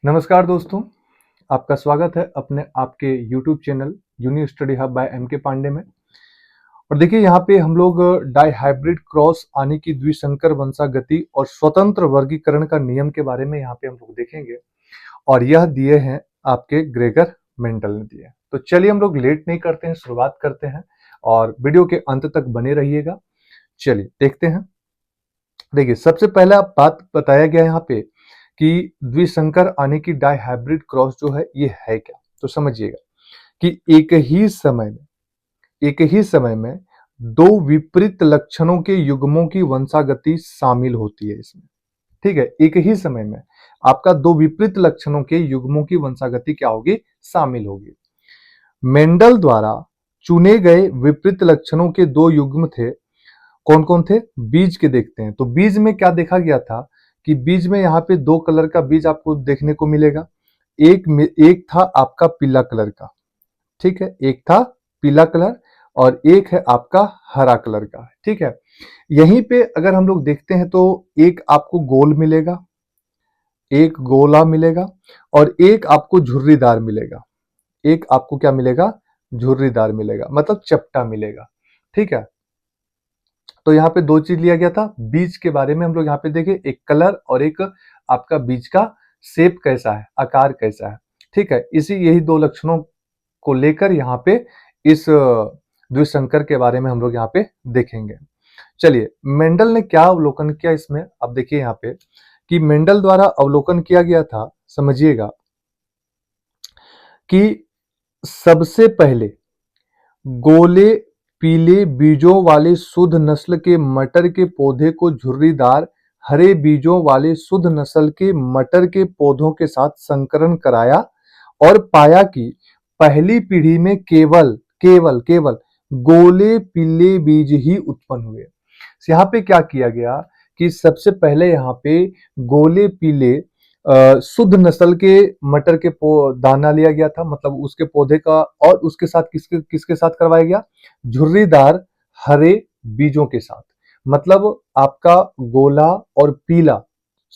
नमस्कार दोस्तों, आपका स्वागत है अपने आपके YouTube channel uni study hub by M K Pandey में। और देखिए यहाँ पे हम लोग डाइहाइब्रिड क्रॉस आने की द्विसंकर वंशागति और स्वतंत्र वर्गीकरण का नियम के बारे में यहाँ पे हम लोग देखेंगे। और यह दिए हैं आपके ग्रेगर मेंडल ने दिए। तो चलिए हम लोग लेट नहीं करते हैं, शुरुआत करते हैं और वीडियो के अंत तक बने रहिएगा। चलिए देखते हैं। देखिए सबसे पहला बात बताया गया यहाँ पे कि द्विसंकर आने की डाइहाइब्रिड क्रॉस जो है ये है क्या। तो समझिएगा कि एक ही समय में दो विपरीत लक्षणों के युग्मों की वंशागति शामिल होती है इसमें। ठीक है, एक ही समय में आपका दो विपरीत लक्षणों के युग्मों की वंशागति क्या होगी, शामिल होगी। मेंडल द्वारा चुने गए विपरीत लक्षणों के दो युग्म थे, कौन कौन थे? बीज के देखते हैं। तो बीज में क्या देखा गया था कि बीज में यहाँ पे दो कलर का बीज आपको देखने को मिलेगा। एक था आपका पीला कलर का, ठीक है, एक था पीला कलर और एक है आपका हरा कलर का। ठीक है, यहीं पे अगर हम लोग देखते हैं तो एक आपको गोल मिलेगा, एक गोला मिलेगा और एक आपको झुर्रीदार मिलेगा। एक आपको क्या मिलेगा? झुर्रीदार मिलेगा, मतलब चपटा मिलेगा। ठीक है, तो यहाँ पे दो चीज लिया गया था। बीज के बारे में हम लोग यहाँ पे देखें, एक कलर और एक आपका बीज का शेप कैसा है, आकार कैसा है। ठीक है, यही दो लक्षणों को लेकर यहाँ पे इस द्विसंकर के बारे में हम लोग यहाँ पे देखेंगे। चलिए मेंडल ने क्या अवलोकन किया इसमें, अब देखिए यहाँ पे कि मेंडल द्वारा अवलोकन किया गया था, समझिएगा कि सबसे पहले गोले पीले बीजों वाले शुद्ध नस्ल के मटर के पौधे को झुर्रीदार हरे बीजों वाले शुद्ध नस्ल के मटर के पौधों के साथ संकरण कराया और पाया कि पहली पीढ़ी में केवल केवल केवल गोले पीले बीज ही उत्पन्न हुए। यहाँ पे क्या किया गया कि सबसे पहले यहाँ पे गोले पीले शुद्ध नस्ल के मटर के दाना लिया गया था, मतलब उसके पौधे का, और उसके साथ किसके किसके साथ करवाया गया? झुर्रीदार हरे बीजों के साथ। मतलब आपका गोला और पीला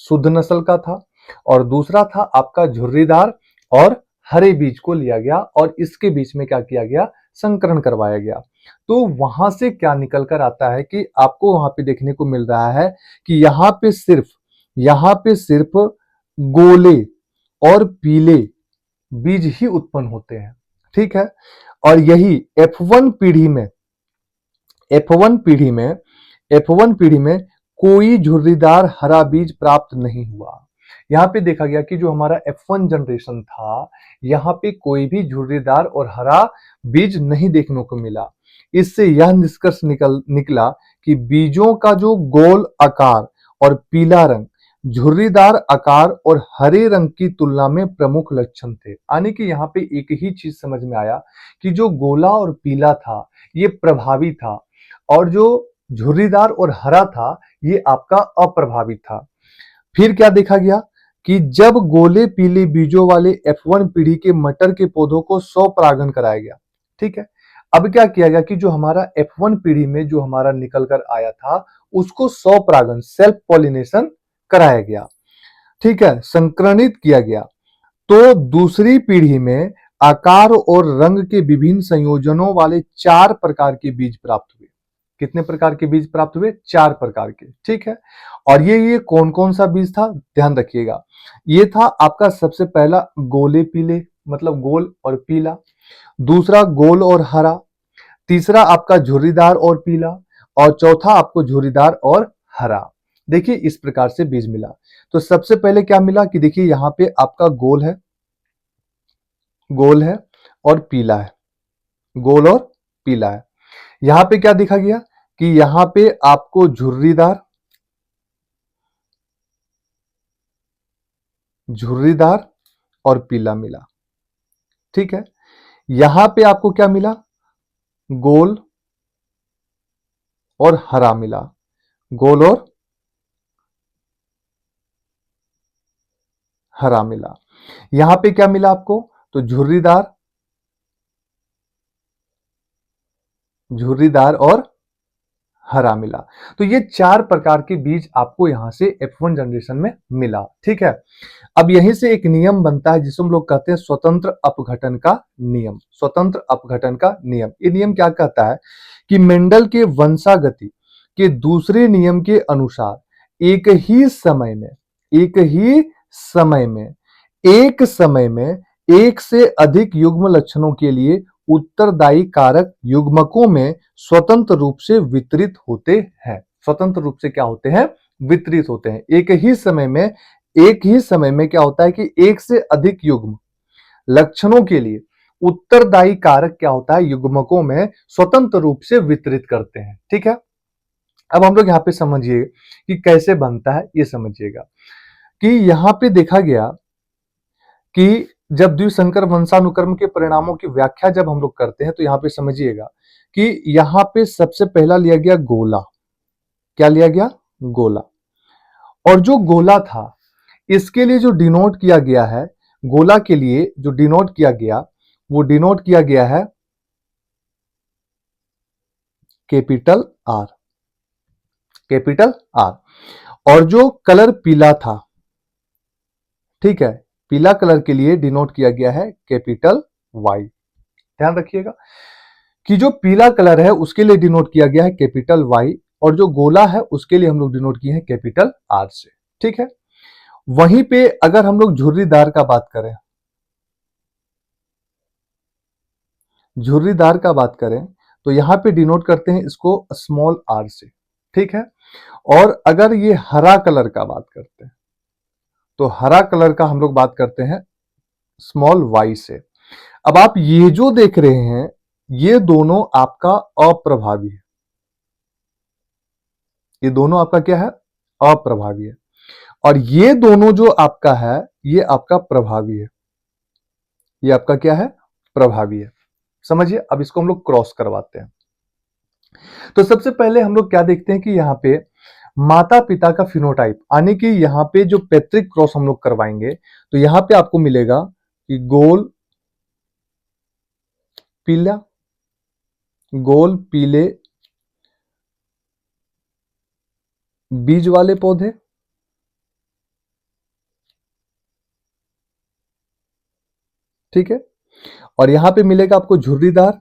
शुद्ध नस्ल का था और दूसरा था आपका झुर्रीदार और हरे बीज को लिया गया और इसके बीच में क्या किया गया? संकरण करवाया गया। तो वहां से क्या निकल कर आता है कि आपको वहां पे देखने को मिल रहा है कि यहाँ पे सिर्फ गोले और पीले बीज ही उत्पन्न होते हैं। ठीक है, और यही F1 पीढ़ी में F1 पीढ़ी में F1 पीढ़ी में कोई झुर्रीदार हरा बीज प्राप्त नहीं हुआ। यहाँ पे देखा गया कि जो हमारा F1 जनरेशन था, यहाँ पे कोई भी झुर्रीदार और हरा बीज नहीं देखने को मिला। इससे यह निष्कर्ष निकला कि बीजों का जो गोल आकार और पीला रंग झुर्रीदार आकार और हरे रंग की तुलना में प्रमुख लक्षण थे। यानी कि यहाँ पे एक ही चीज समझ में आया कि जो गोला और पीला था ये प्रभावी था और जो झुर्रीदार और हरा था ये आपका अप्रभावित था। फिर क्या देखा गया कि जब गोले पीले बीजों वाले F1 पीढ़ी के मटर के पौधों को स्वपरागण कराया गया। ठीक है, अब क्या किया गया कि जो हमारा F1 पीढ़ी में जो हमारा निकल कर आया था उसको स्वपरागण सेल्फ पॉलिनेशन कराया गया। ठीक है, संक्रमित किया गया। तो दूसरी पीढ़ी में आकार और रंग के विभिन्न संयोजनों वाले 4 प्रकार के बीज प्राप्त हुए। कितने प्रकार के बीज प्राप्त हुए? 4 प्रकार के। ठीक है, और ये कौन कौन सा बीज था, ध्यान रखिएगा। ये था आपका सबसे पहला गोले पीले, मतलब गोल और पीला। दूसरा गोल और हरा। तीसरा आपका झुर्रीदार और पीला। और चौथा आपको झुर्रीदार और हरा। देखिए इस प्रकार से बीज मिला। तो सबसे पहले क्या मिला कि देखिए यहाँ पे आपका गोल है और पीला है, गोल और पीला है। यहां पे क्या देखा गया कि यहां पे आपको झुर्रीदार और पीला मिला। ठीक है, यहां पे आपको क्या मिला? गोल और हरा मिला, गोल और हरा मिला। यहां पे क्या मिला आपको? तो झुर्रीदार और हरा मिला। तो ये 4 प्रकार के बीज आपको यहां से F1 जनरेशन में मिला। ठीक है, अब यहीं से एक नियम बनता है जिसे हम लोग कहते हैं स्वतंत्र अपघटन का नियम। स्वतंत्र अपघटन का नियम, ये नियम क्या कहता है कि मेंडल के वंशागति के दूसरे नियम के अनुसार एक ही समय में एक से अधिक युग्म लक्षणों के लिए उत्तरदायी कारक युग्मकों में स्वतंत्र रूप से वितरित होते हैं। स्वतंत्र रूप से क्या होते हैं? वितरित होते हैं। एक ही समय में क्या होता है कि एक से अधिक युग्म लक्षणों के लिए उत्तरदायी कारक क्या होता है? युग्मकों में स्वतंत्र रूप से वितरित करते हैं। ठीक है, अब हम लोग यहां पे समझिए कि कैसे बनता है, ये समझिएगा कि यहां पे देखा गया कि जब द्विसंकर वंशानुक्रम के परिणामों की व्याख्या जब हम लोग करते हैं तो यहां पे समझिएगा कि यहां पे सबसे पहला लिया गया गोला। क्या लिया गया? गोला। और जो गोला था इसके लिए जो डिनोट किया गया है, गोला के लिए जो डिनोट किया गया वो डिनोट किया गया है कैपिटल आर। Capital are. और जो कलर पीला था, ठीक है, पीला कलर के लिए डिनोट किया गया है कैपिटल वाई। ध्यान रखिएगा कि जो पीला कलर है उसके लिए डिनोट किया गया है कैपिटल वाई और जो गोला है उसके लिए हम लोग डिनोट किए हैं कैपिटल आर से। ठीक है, वहीं पे अगर हम लोग झुर्रीदार का बात करें, झुर्रीदार का बात करें तो यहां पे डिनोट करते हैं इसको स्मॉल आर से। ठीक है, और अगर ये हरा कलर का बात करते हैं तो हरा कलर का हम लोग बात करते हैं स्मॉल वाई से। अब आप ये जो देख रहे हैं ये दोनों आपका अप्रभावी है। ये दोनों आपका क्या है? अप्रभावी है। और ये दोनों जो आपका है ये आपका प्रभावी है। ये आपका क्या है? प्रभावी है। समझिए, अब इसको हम लोग क्रॉस करवाते हैं। तो सबसे पहले हम लोग क्या देखते हैं कि यहां पे माता पिता का फिनोटाइप यानी कि यहां पे जो पैतृक क्रॉस हम लोग करवाएंगे तो यहां पे आपको मिलेगा कि पीला गोल पीले बीज वाले पौधे, ठीक है, और यहां पे मिलेगा आपको झुर्रीदार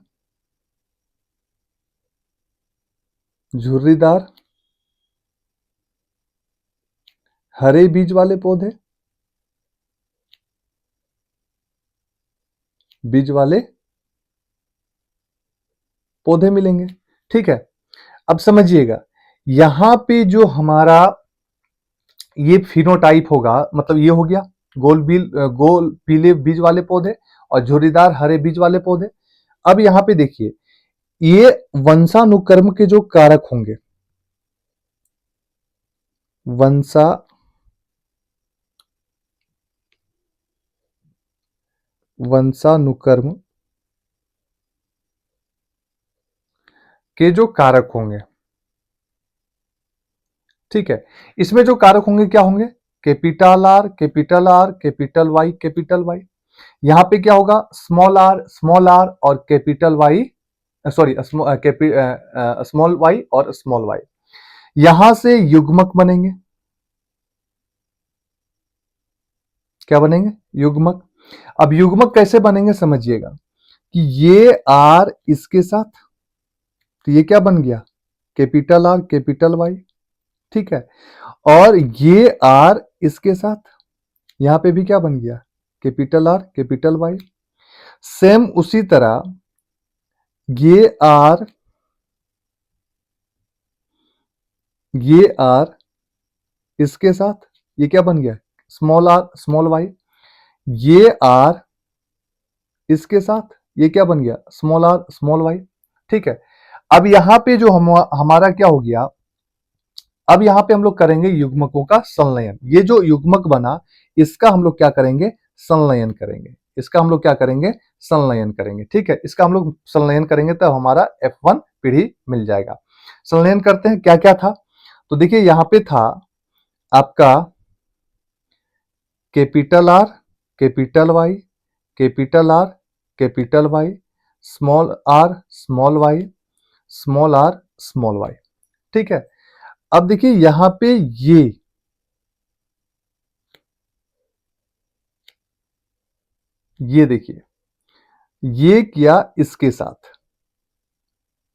हरे बीज वाले पौधे, बीज वाले पौधे मिलेंगे। ठीक है, अब समझिएगा यहां पे जो हमारा ये फिनोटाइप होगा, मतलब ये हो गया गोल पीले बीज वाले पौधे और झुर्रीदार हरे बीज वाले पौधे। अब यहां पे देखिए ये वंशानुक्रम के जो कारक होंगे, वंशानुक्रम के जो कारक होंगे, ठीक है, इसमें जो कारक होंगे क्या होंगे? Capital R capital R capital Y capital Y. यहां पे क्या होगा? स्मॉल आर और capital Y, sorry small y और स्मॉल वाई। यहां से युग्मक बनेंगे। क्या बनेंगे? युग्मक। अब युग्मक कैसे बनेंगे समझिएगा कि ये आर इसके साथ, तो ये क्या बन गया? Capital R capital Y. ठीक है, और ये आर इसके साथ, यहां पे भी क्या बन गया? Capital R capital Y. Same उसी तरह ये आर इसके साथ, ये क्या बन गया? Small r small y. ये आर इसके साथ, ये क्या बन गया? Small r small y. ठीक है, अब यहां पे जो हमारा क्या हो गया, अब यहां पे हम लोग करेंगे युग्मकों का संलयन। ये जो युग्मक बना इसका हम लोग क्या करेंगे? संलयन करेंगे। इसका हम लोग क्या करेंगे? संलयन करेंगे। ठीक है, इसका हम लोग संलयन करेंगे तब हमारा F1 पीढ़ी मिल जाएगा। संलयन करते हैं, क्या क्या था? तो देखिए यहां पे था आपका capital R capital Y capital R capital Y, small r small y small r small y. ठीक है। अब देखिए यहां पे ये देखिए, ये किया इसके साथ,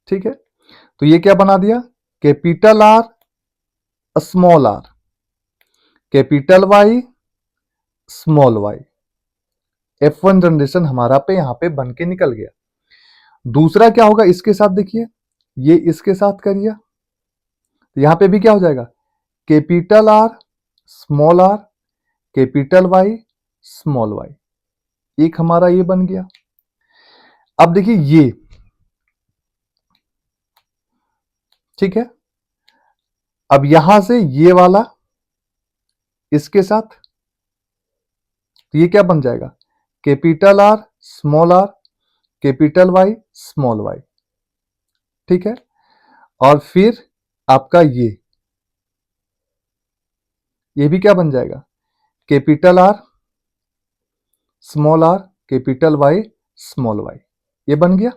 ठीक है। तो ये क्या बना दिया, capital R small r, capital Y small y. F1 generation हमारा पे यहां पे बन के निकल गया। दूसरा क्या होगा इसके साथ, देखिए ये इसके साथ करिए, तो यहां पे भी क्या हो जाएगा, capital R small r, capital Y small y. एक हमारा ये बन गया। अब देखिए ये, ठीक है। अब यहां से ये वाला इसके साथ, तो ये क्या बन जाएगा, capital R small r, capital Y small y, ठीक है। और फिर आपका ये भी क्या बन जाएगा, capital R small r, capital Y small y. ये बन गया,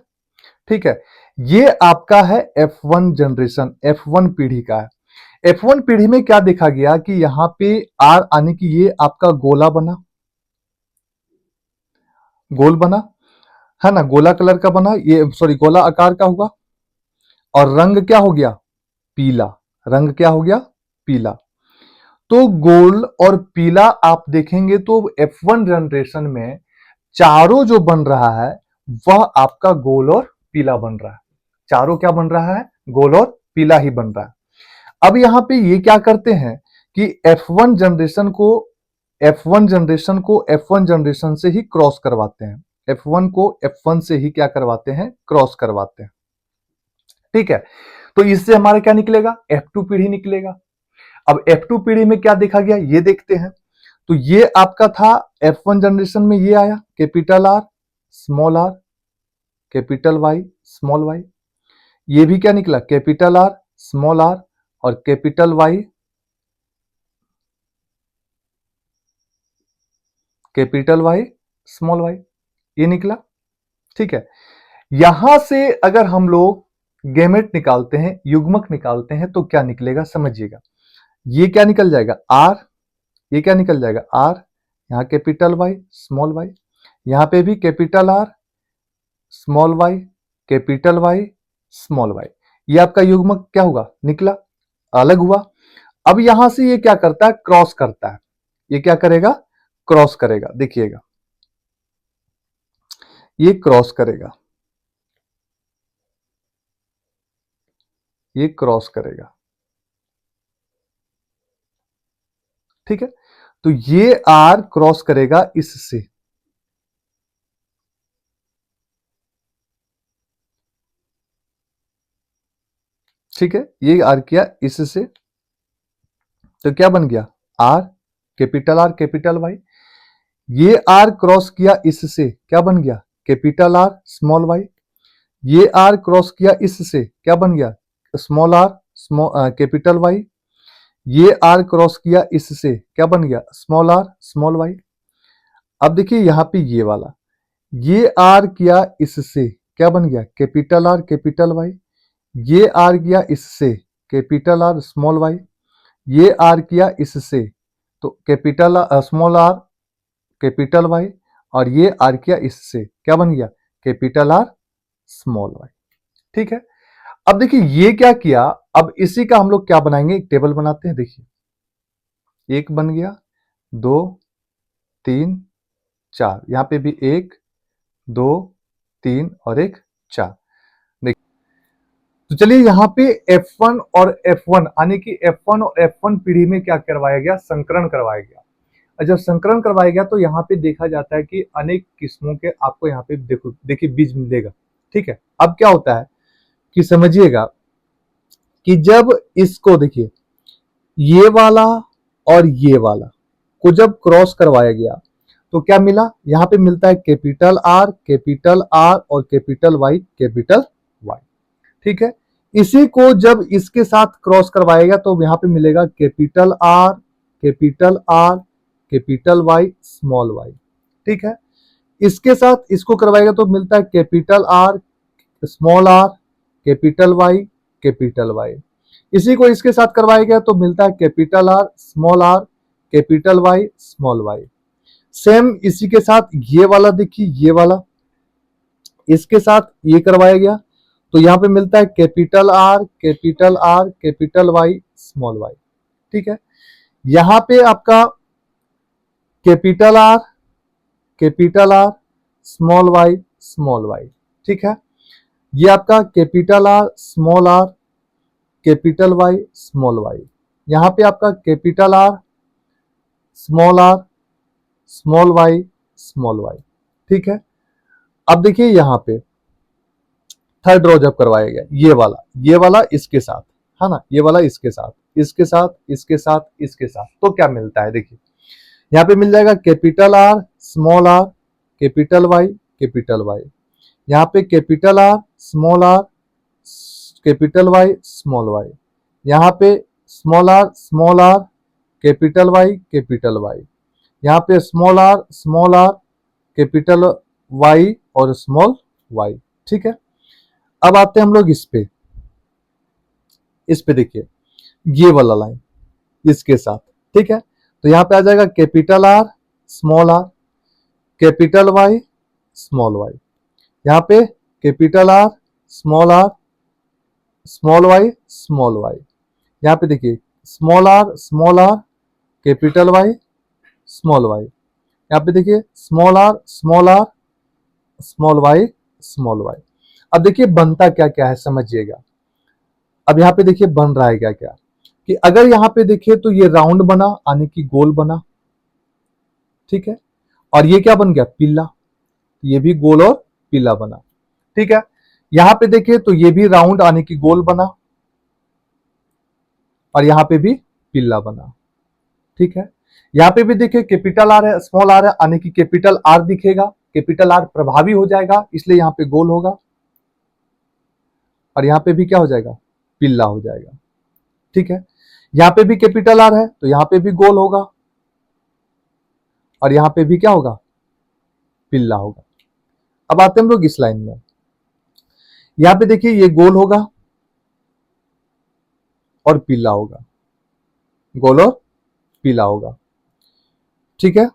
ठीक है। ये आपका है F1 जनरेशन, F1 पीढ़ी का है। F1 पीढ़ी में क्या देखा गया कि यहां पे आर आने की ये आपका गोला बना, गोल बना है ना, गोला कलर का बना, ये सॉरी गोला आकार का हुआ। और रंग क्या हो गया, पीला। रंग क्या हो गया, पीला। तो गोल और पीला आप देखेंगे तो F1 जनरेशन में चारों जो बन रहा है वह आपका गोल और पीला बन रहा है। चारों क्या बन रहा है, गोल और पीला ही बन रहा है। अब यहां पे ये क्या करते हैं कि F1 जनरेशन को F1 जनरेशन से ही क्रॉस करवाते हैं। F1 को F1 से ही क्या करवाते हैं, क्रॉस करवाते हैं, ठीक है। तो इससे हमारा क्या निकलेगा, F2 पीढ़ी निकलेगा। अब F2 पीढ़ी में क्या देखा गया ये देखते हैं। तो ये आपका था F1 जनरेशन में, ये आया capital R small r, capital Y small y. ये भी क्या निकला, कैपिटल आर स्मॉल आर और capital Y, capital Y small y, ये निकला, ठीक है। यहां से अगर हम लोग गेमेट निकालते हैं, युग्मक निकालते हैं, तो क्या निकलेगा समझिएगा। ये क्या निकल जाएगा आर, ये क्या निकल जाएगा आर, यहां कैपिटल वाई स्मॉल वाई, यहां पे भी capital R small y, capital Y small y. ये आपका युग्मक क्या होगा, निकला, अलग हुआ। अब यहां से ये क्या करता है, क्रॉस करता है। ये क्या करेगा, क्रॉस करेगा, देखिएगा ये क्रॉस करेगा, ये क्रॉस करेगा, ठीक है। तो ये आर क्रॉस करेगा इससे, ठीक है। ये आर किया इससे, तो क्या बन गया आर, कैपिटल वाई। ये आर क्रॉस किया इससे, क्या बन गया कैपिटल आर स्मॉल वाई। ये आर क्रॉस किया इससे, क्या बन गया स्मॉल आर कैपिटल वाई। ये आर क्रॉस किया इससे, क्या बन गया स्मॉल आर स्मॉल वाई। अब देखिए यहां पे ये वाला, ये आर किया इससे, क्या बन गया कैपिटल वाई। ये आर किया इससे, कैपिटल आर स्मॉल वाई। ये आर किया इससे, तो capital small r capital Y. और ये आर किया इससे, क्या बन गया कैपिटल आर स्मॉल वाई, ठीक है। अब देखिए ये क्या किया, अब इसी का हम लोग क्या बनाएंगे, एक टेबल बनाते हैं। देखिए एक बन गया, दो, तीन, चार, यहां पे भी एक, दो, तीन और एक, चार। देखिए तो चलिए यहां पे F1 और F1 यानी कि F1 और F1 पीढ़ी में क्या करवाया गया, संकरण करवाया गया। और जब संकरण करवाया गया तो यहाँ पे देखा जाता है कि अनेक किस्मों के आपको यहाँ पे देखो देखिए बीज मिलेगा, ठीक है। अब क्या होता है कि समझिएगा कि जब इसको देखिए ये वाला और ये वाला को जब क्रॉस करवाया गया तो क्या मिला, यहां पे मिलता है कैपिटल आर और कैपिटल वाई, ठीक है। इसी को जब इसके साथ क्रॉस करवाएगा तो यहां पे मिलेगा capital R capital Y small y, ठीक है। इसके साथ इसको करवाएगा तो मिलता है capital R small r capital Y. इसी को इसके साथ करवाया गया तो मिलता है capital R, capital Y, small y. Same इसी के साथ ये वाला देखिए, ये वाला इसके साथ ये करवाया गया तो यहां पे मिलता है capital R, capital R, capital Y, small y. ठीक है, यहां पे आपका capital R, capital R, small y, small y. ठीक है, ये आपका capital R, small r, capital Y, small y. यहां पे आपका capital R, small r, small y, small y. ठीक है, अब देखिए यहां पे थर्ड रो जब करवाया गया, ये वाला इसके साथ है ना, ये वाला इसके साथ, इसके साथ, इसके साथ, इसके साथ, तो क्या मिलता है देखिए, यहां पे मिल जाएगा capital R, small r, capital Y, capital Y. यहां पे capital R, small r, capital Y, small y. यहां पे small r, capital Y, capital Y. यहां पे स्मॉल आर, कैपिटल वाई और स्मॉल वाई। ठीक है, अब आते हैं हम लोग इस पे देखिए, ये वाला लाइन इसके साथ। ठीक है, तो यहां पे आ जाएगा capital R, small r, capital Y, small y. यहां पे capital R, small r, small y, small y. यहां पे देखिए small r, capital Y, small y. यहां पे देखिए small r, small y, small y. अब देखिए बनता क्या क्या है समझिएगा। अब यहां पे देखिए बन रहा है क्या क्या, कि अगर यहां पे देखिए तो ये राउंड बना, यानी कि गोल बना। ठीक है, और ये क्या बन गया, पिल्ला। ये भी गोल और पिल्ला बना। ठीक है, यहां पे देखिए तो ये भी राउंड यानी कि गोल बना, और यहां पे भी पिल्ला बना। ठीक है, यहां पे भी देखिए कैपिटल आर है, स्मॉल आर है, यानी कि कैपिटल आर दिखेगा, कैपिटल आर प्रभावी हो जाएगा, इसलिए यहां पे गोल होगा, और यहां पे भी क्या हो जाएगा, पिल्ला हो जाएगा। ठीक है, यहां पे भी कैपिटल आर है तो यहां पे भी गोल होगा, और यहां पे भी क्या होगा, पिल्ला होगा। अब आते हैं हम लोग इस लाइन में, यहां पे देखिए ये गोल होगा और पीला होगा, गोल और पीला होगा। ठीक है,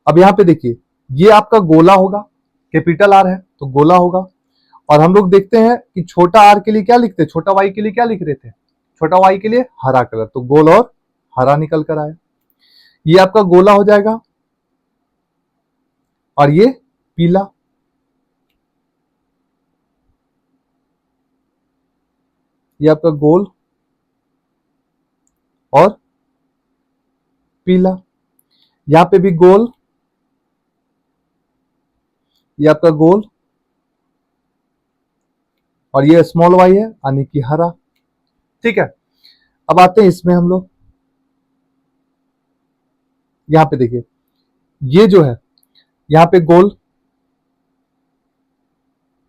अब यहां पे देखिए ये आपका गोला होगा, कैपिटल आर है तो गोला होगा। और हम लोग देखते हैं कि छोटा आर के लिए क्या लिखते हैं, छोटा वाई के लिए क्या लिख रहे थे, छोटा वाई के लिए हरा कलर, तो गोल और हरा निकल कर आया। ये आपका गोला हो जाएगा, और ये पीला। ये आपका गोल और पीला। यहां पे भी गोल, ये आपका गोल, और ये स्मॉल वाई है यानी कि हरा। ठीक है, अब आते हैं इसमें हम लोग, यहां पे देखिए ये जो है, यहां पे गोल,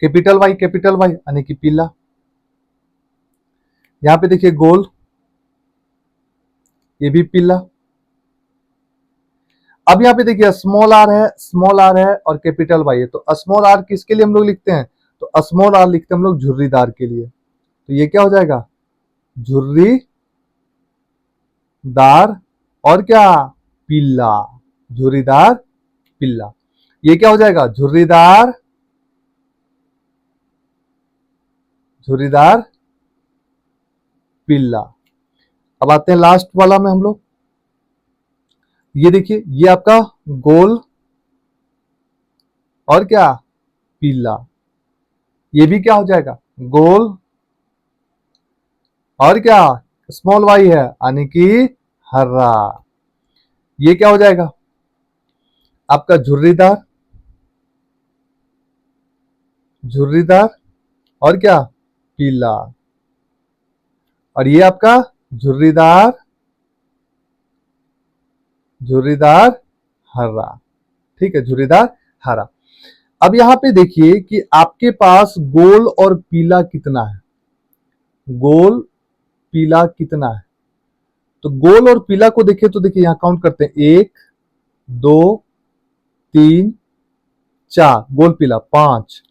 कैपिटल वाई यानी कि पीला। यहां पे देखिए गोल, ये भी पीला। अब यहां पे देखिए स्मॉल आर है और कैपिटल वाई है, तो स्मॉल आर किसके लिए हम लोग लिखते हैं, तो स्मॉल आर लिखते हैं हम लोग झुर्रीदार के लिए, तो ये क्या हो जाएगा, झुर्रीदार, और क्या, पीला, झुर्रीदार, पिल्ला। ये क्या हो जाएगा, झुर्रीदार, झुर्रीदार, पिल्ला। अब आते हैं लास्ट वाला में हम लोग, ये देखिए ये आपका गोल और क्या, पीला। ये भी क्या हो जाएगा, गोल और क्या, स्मॉल वाई है यानी कि हरा। ये क्या हो जाएगा, आपका झुर्रीदार, झुर्रीदार और क्या, पीला। और ये आपका झुर्रीदार, झुर्रीदार, हरा। ठीक है, झुर्रीदार, हरा। अब यहां पे देखिए कि आपके पास गोल और पीला कितना है, गोल पीला कितना है, तो गोल और पीला को देखिए तो देखिए यहां काउंट करते हैं, 1 2 3 4, गोल पीला 5,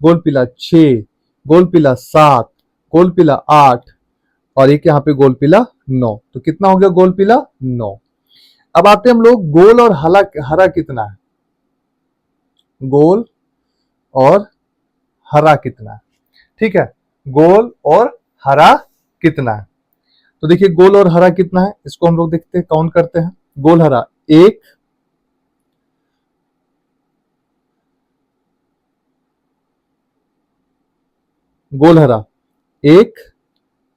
गोल पीला 6, गोल पीला 7, गोल पीला 8, और एक यहाँ पे गोल पीला 9। तो कितना हो गया गोल पीला 9। अब आते हैं हम लोग गोल और हरा कितना है, गोल और हरा कितना है। ठीक है, गोल और हरा कितना है। तो देखिए गोल और हरा कितना है, इसको हम लोग देखते हैं, काउंट करते हैं। गोल हरा 1, गोल हरा 1,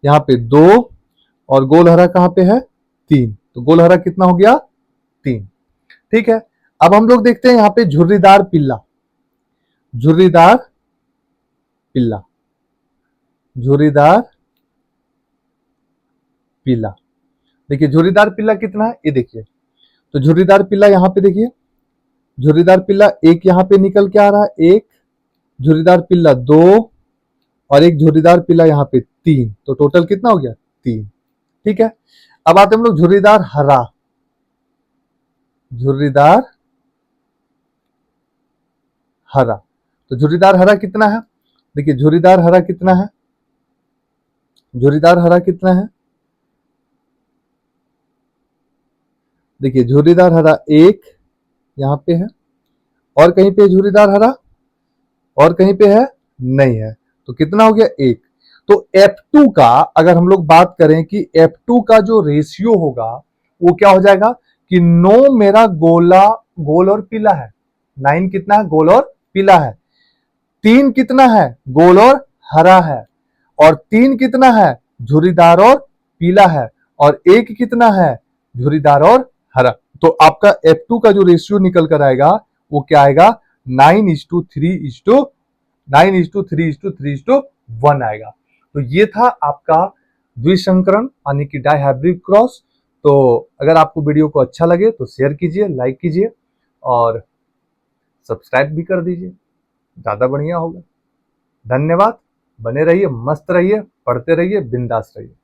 यहाँ पे 2, और गोल हरा कहां पे है 3। तो गोल हरा कितना हो गया 3। ठीक है, अब हम लोग देखते हैं यहाँ पे झुर्रीदार पिल्ला, झुर्रीदार पिल्ला, झुर्रीदार पिल्ला। देखिए झुर्रीदार पिल्ला कितना है, ये देखिए। तो झुर्रीदार पिल्ला यहाँ पे देखिए, झुर्रीदार पिल्ला एक यहाँ पे निकल के आ रहा है, एक झुर्रीदार पिल्ला 2, और एक झुर्रीदार पिल्ला यहाँ पे 3। तो टोटल कितना हो गया 3। ठीक है, अब आते हम लोग झुर्रीदार हरा, झुर्रीदार हरा। तो झुर्रीदार हरा कितना है, देखिए झुर्रीदार हरा कितना है, झुर्रीदार हरा कितना है, देखिए झुर्रीदार हरा 1 यहाँ पे है, और कहीं पे झुर्रीदार हरा, और कहीं पे है नहीं है। तो कितना हो गया 1। तो F2 का अगर हम लोग बात करें कि F2 का जो रेशियो होगा वो क्या हो जाएगा कि 9 मेरा गोल और पीला है, 9 कितना है गोल और पीला है, 3 कितना है गोल और हरा है, और 3 कितना है झुर्रीदार और पीला है, और 1 कितना है झुर्रीदार और हरा। तो आपका F2 का जो रेशियो निकल कर आएगा वो क्या आएगा 9:3:1 आएगा। तो ये था आपका द्विसंकरण यानी कि डाइहाइब्रिड क्रॉस। तो अगर आपको वीडियो को अच्छा लगे तो शेयर कीजिए, लाइक कीजिए और सब्सक्राइब भी कर दीजिए, ज्यादा बढ़िया होगा। धन्यवाद, बने रहिए, मस्त रहिए, पढ़ते रहिए, बिंदास रहिए।